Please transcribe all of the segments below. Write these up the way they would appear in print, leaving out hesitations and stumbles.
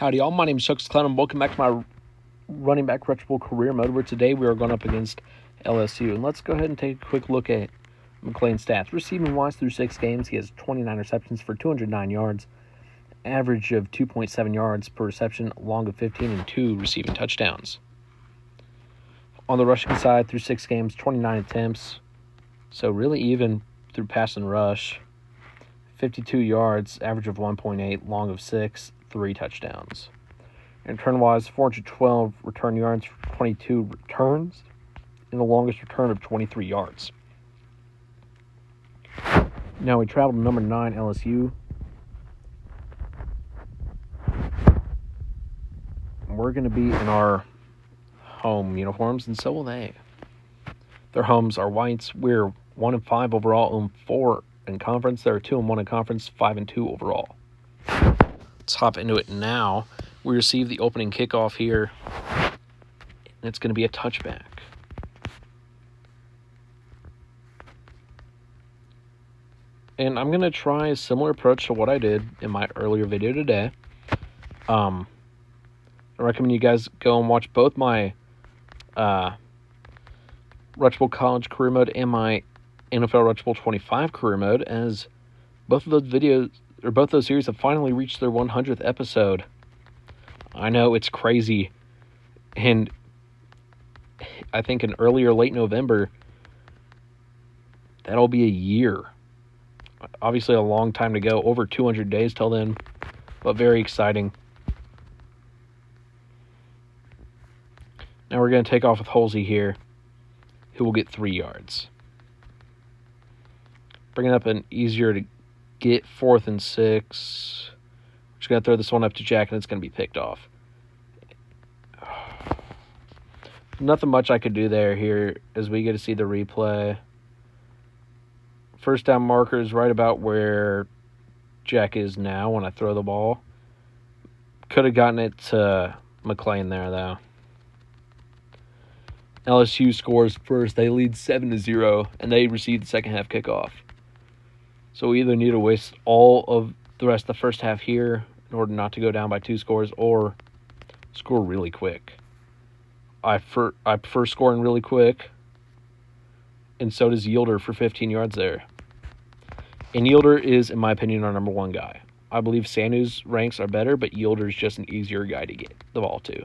Howdy y'all, my name is ChucklesTC and welcome back to my running back career mode, where today we are going up against LSU. And let's go ahead and take a quick look at McClain's stats. Receiving wise through 6 games, he has 29 receptions for 209 yards, average of 2.7 yards per reception, long of 15, and 2 receiving touchdowns. On the rushing side, through 6 games, 29 attempts, so really even through pass and rush. 52 yards, average of 1.8, long of 6, 3 touchdowns. And return-wise, 412 return yards for 22 returns, and the longest return of 23 yards. Now we travel to number 9, LSU. We're going to be in our home uniforms, and so will they. Their homes are whites. We're 1-5 overall, and 4 in conference. They're 2-1 in conference, 5-2 overall. Let's hop into it now. We receive the opening kickoff here, and it's going to be a touchback. And I'm going to try a similar approach to what I did in my earlier video today. I recommend you guys go and watch both my Rushable College career mode and my NFL Rushable 25 career mode, as both of those videos, or both those series, have finally reached their 100th episode. I know, it's crazy. And I think in early or late November, that'll be a year. Obviously a long time to go, over 200 days till then, but very exciting. Now we're going to take off with Halsey here, who will get 3 yards. Bringing up an easier to get 4th and 6. We're just going to throw this one up to Jack, and it's going to be picked off. Nothing much I could do here as we get to see the replay. First down marker is right about where Jack is now when I throw the ball. Could have gotten it to McClain there, though. LSU scores first. They lead 7-0, and they receive the second half kickoff. So we either need to waste all of the rest of the first half here in order not to go down by 2 scores, or score really quick. I prefer scoring really quick, and so does Yielder for 15 yards there. And Yielder is, in my opinion, our number 1 guy. I believe Sanu's ranks are better, but Yielder is just an easier guy to get the ball to.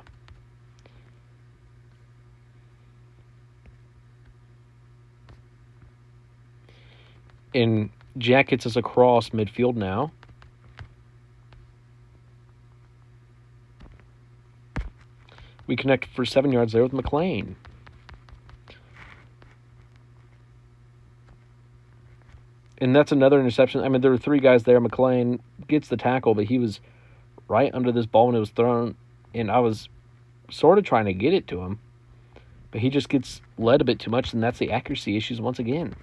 And Jack gets us across midfield now. We connect for 7 yards there with McClain. And that's another interception. I mean, there were 3 guys there. McClain gets the tackle, but he was right under this ball when it was thrown, and I was sort of trying to get it to him, but he just gets led a bit too much, and that's the accuracy issues once again.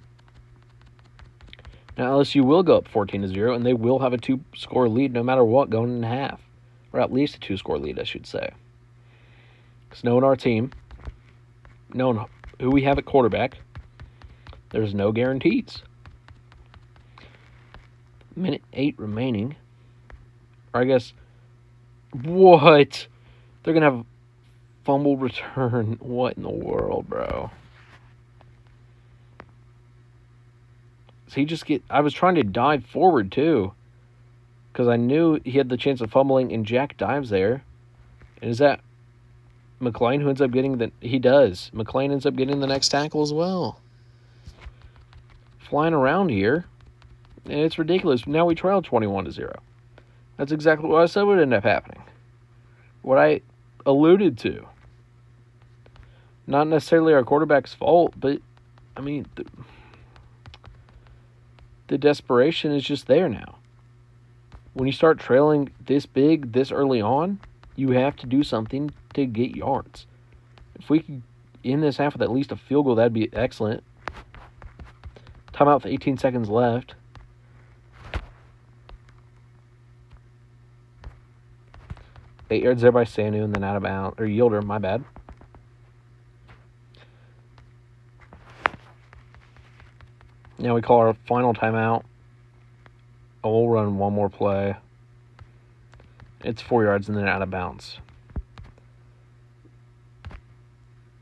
Now LSU will go up 14-0, and they will have a 2-score lead no matter what going into half, or at least a 2-score lead, I should say. Because knowing our team, knowing who we have at quarterback, there's no guarantees. Minute 8 remaining. Or I guess, what? They're going to have a fumble return. What in the world, bro? So I was trying to dive forward too, because I knew he had the chance of fumbling, and Jack dives there. And is that McClain who ends up getting he does. McClain ends up getting the next tackle as well. Flying around here. And it's ridiculous. Now we trail 21-0. That's exactly what I said would end up happening. What I alluded to. Not necessarily our quarterback's fault, but, I mean, the desperation is just there now. When you start trailing this big, this early on, you have to do something to get yards. If we could end this half with at least a field goal, that'd be excellent. Timeout with 18 seconds left. Eight yards there by Sanu, and then out of bounds, or Yielder, my bad. Now we call our final timeout. We'll run one more play. It's 4 yards and then out of bounds.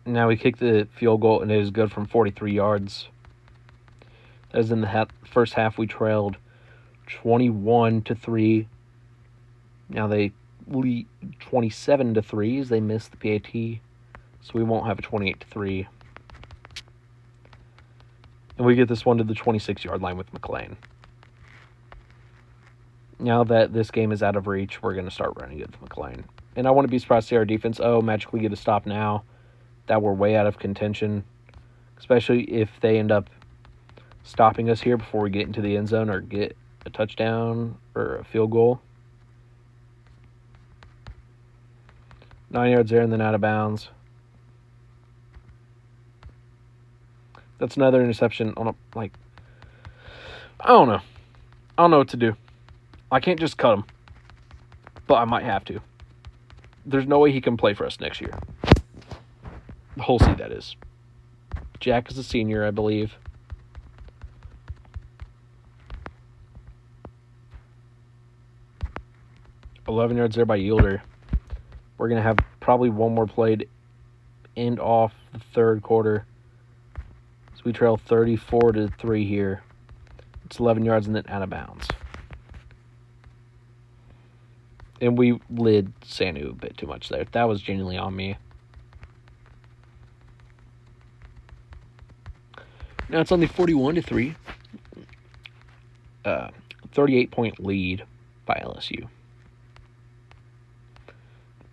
Now we kick the field goal, and it is good from 43 yards. As in the first half, we trailed 21-3. Now they lead 27-3 as they missed the PAT, so we won't have a 28-3. And we get this one to the 26-yard line with McLean. Now that this game is out of reach, we're going to start running it with McLean. And I want to be surprised to see our defense, magically get a stop now that we're way out of contention, especially if they end up stopping us here before we get into the end zone or get a touchdown or a field goal. 9 yards there and then out of bounds. That's another interception on I don't know. I don't know what to do. I can't just cut him, but I might have to. There's no way he can play for us next year. Whole C, that is. Jack is a senior, I believe. $11 yards there by Yielder. We're going to have probably one more play to end off the third quarter. So we trail 34-3 here. It's 11 yards and then out of bounds. And we lid Sanu a bit too much there. That was genuinely on me. Now it's only 41-3. 38-point lead by LSU.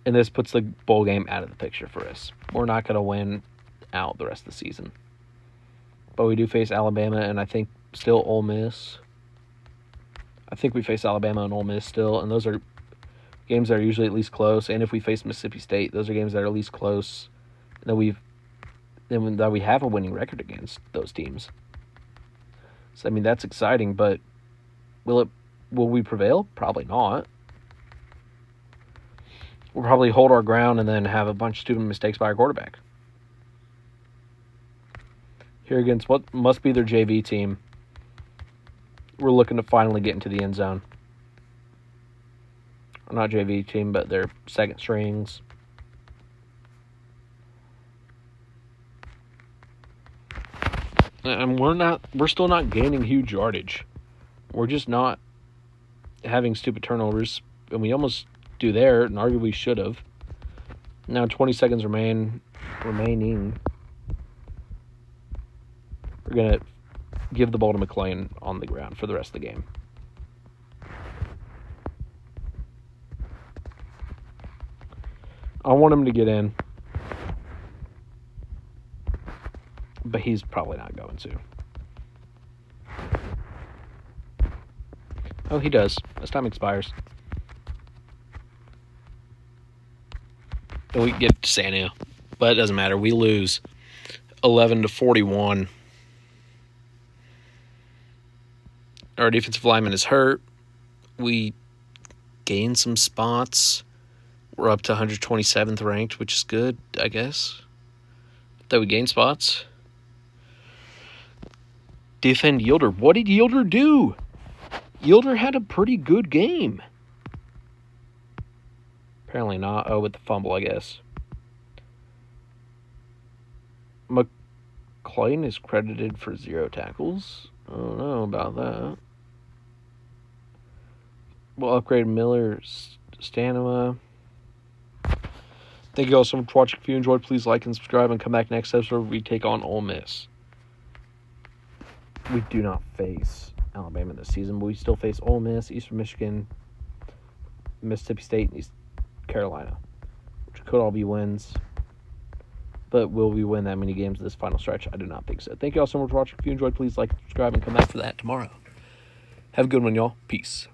And this puts the bowl game out of the picture for us. We're not going to win out the rest of the season. But we do face Alabama and I think still Ole Miss. I think we face Alabama and Ole Miss still. And those are games that are usually at least close. And if we face Mississippi State, those are games that are at least close. And that we have a winning record against those teams. So, I mean, that's exciting, but will we prevail? Probably not. We'll probably hold our ground and then have a bunch of stupid mistakes by our quarterback. Here against what must be their JV team, we're looking to finally get into the end zone. Or not JV team, but their second strings. And we're still not gaining huge yardage. We're just not having stupid turnovers. And we almost do there, and arguably should have. Now 20 seconds remaining. We're going to give the ball to McLean on the ground for the rest of the game. I want him to get in. But he's probably not going to. Oh, he does. As time expires. And we get to Sanu. But it doesn't matter. We lose 11-41. Our defensive lineman is hurt. We gain some spots. We're up to 127th ranked, which is good, I guess. That we gain spots. Defend Yielder. What did Yielder do? Yielder had a pretty good game. Apparently not. Oh, with the fumble, I guess. McLean is credited for 0 tackles. I don't know about that. We'll upgrade Miller's stamina. Thank you all so much for watching. If you enjoyed, please like and subscribe and come back next episode where we take on Ole Miss. We do not face Alabama this season, but we still face Ole Miss, Eastern Michigan, Mississippi State, and East Carolina, which could all be wins. But will we win that many games this final stretch? I do not think so. Thank you all so much for watching. If you enjoyed, please like, subscribe, and come back for that tomorrow. Have a good one, y'all. Peace.